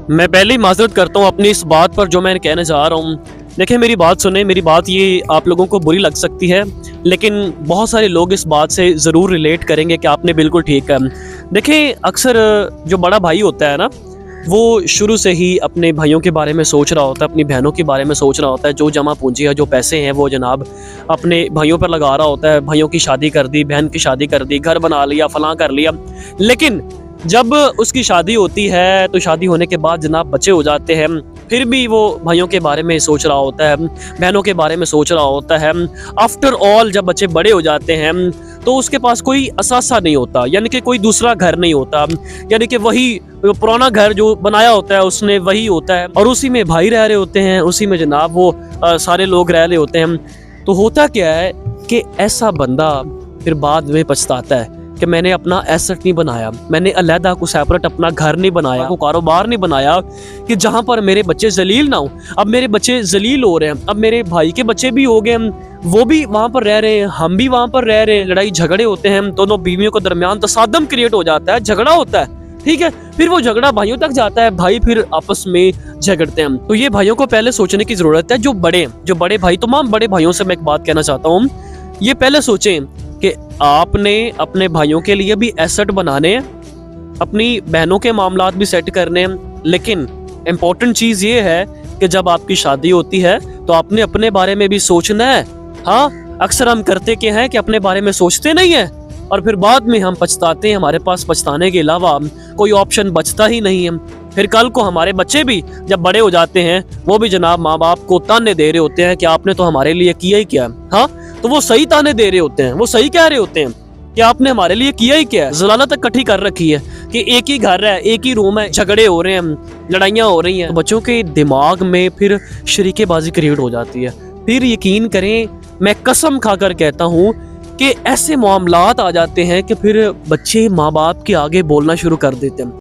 मैं पहले ही माज़रत करता हूँ अपनी इस बात पर जो मैं कहने जा रहा हूँ। देखिए मेरी बात सुने, मेरी बात ये आप लोगों को बुरी लग सकती है, लेकिन बहुत सारे लोग इस बात से ज़रूर रिलेट करेंगे कि आपने बिल्कुल ठीक कहा। देखिए अक्सर जो बड़ा भाई होता है ना, वो शुरू से ही अपने भाइयों के बारे में सोच रहा होता है, अपनी बहनों के बारे में सोच रहा होता है। जो जमा पूंजी है, जो पैसे हैं वो जनाब अपने भाइयों पर लगा रहा होता है। भाइयों की शादी कर दी, बहन की शादी कर दी, घर बना लिया, फलां कर लिया। लेकिन जब उसकी शादी होती है तो शादी होने के बाद जनाब बच्चे हो जाते हैं, फिर भी वो भाइयों के बारे में सोच रहा होता है, बहनों के बारे में सोच रहा होता है। आफ्टर ऑल जब बच्चे बड़े हो जाते हैं तो उसके पास कोई असासा नहीं होता, यानी कि कोई दूसरा घर नहीं होता, यानी कि वही पुराना घर जो बनाया होता है उसने वही होता है, और उसी में भाई रह रहे होते हैं, उसी में जनाब वो सारे लोग रह रहे होते हैं। तो होता क्या है कि ऐसा बंदा फिर बाद में पछताता है कि मैंने अपना एसेट नहीं बनाया, मैंने अलहदा को सेपरेट अपना घर नहीं बनाया, को कारोबार नहीं बनाया कि जहाँ पर मेरे बच्चे जलील ना हो। अब मेरे बच्चे जलील हो रहे हैं, अब मेरे भाई के बच्चे भी हो गए, वो भी वहाँ पर रह रहे हैं, हम भी वहाँ पर रह रहे हैं, लड़ाई झगड़े होते हैं, दोनों बीवियों के दरमियान तसादम क्रिएट हो जाता है, झगड़ा होता है, ठीक है। फिर वो झगड़ा भाइयों तक जाता है, भाई फिर आपस में झगड़ते हैं। तो ये भाइयों को पहले सोचने की जरूरत है। जो बड़े भाई, तमाम बड़े भाइयों से मैं एक बात कहना चाहता हूँ, ये पहले सोचें कि आपने अपने भाइयों के लिए भी एसेट बनाने हैं, अपनी बहनों के मामलात भी सेट करने हैं। लेकिन इम्पोर्टेंट चीज़ ये है कि जब आपकी शादी होती है तो आपने अपने बारे में भी सोचना है। हाँ, अक्सर हम करते क्या हैं कि अपने बारे में सोचते नहीं है और फिर बाद में हम पछताते हैं। हमारे पास पछताने के अलावा कोई ऑप्शन बचता ही नहीं है। फिर कल को हमारे बच्चे भी जब बड़े हो जाते हैं, वो भी जनाब माँ बाप को ताने दे रहे होते हैं कि आपने तो हमारे लिए किया ही क्या। हाँ, तो वो सही ताने दे रहे होते हैं, वो सही कह रहे होते हैं कि आपने हमारे लिए किया ही क्या है। ज़लालत इकट्ठी कर रखी है कि एक ही घर है, एक ही रूम है, झगड़े हो रहे हैं, लड़ाइयाँ हो रही हैं। तो बच्चों के दिमाग में फिर शरीकेबाजी क्रिएट हो जाती है। फिर यकीन करें, मैं कसम खाकर कहता हूँ कि ऐसे मामलात आ जाते हैं कि फिर बच्चे माँ बाप के आगे बोलना शुरू कर देते हैं।